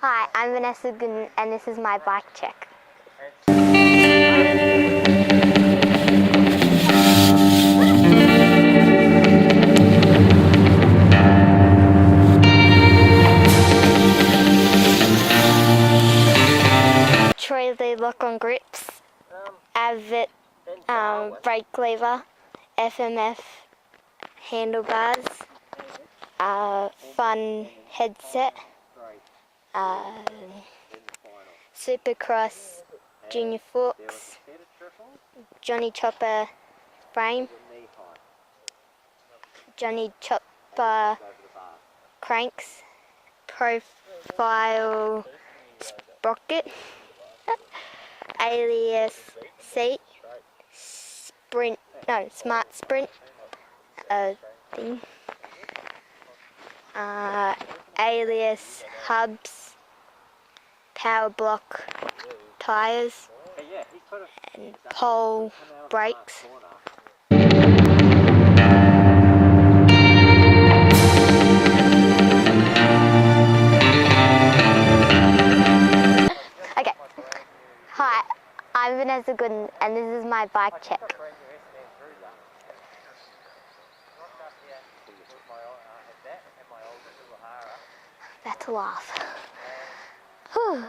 Hi, I'm Vanessa Gooden and this is my bike check. Trolley lock on grips, Avit brake lever, FMF handlebars, fun headset, Supercross junior forks, Johnny Chopper frame, Johnny Chopper cranks, profile sprocket, alias seat, smart sprint thing, alias hubs, power block tyres and pole brakes. Okay, hi, I'm Vanessa Gooden and this is my bike check. That's a laugh. Whew.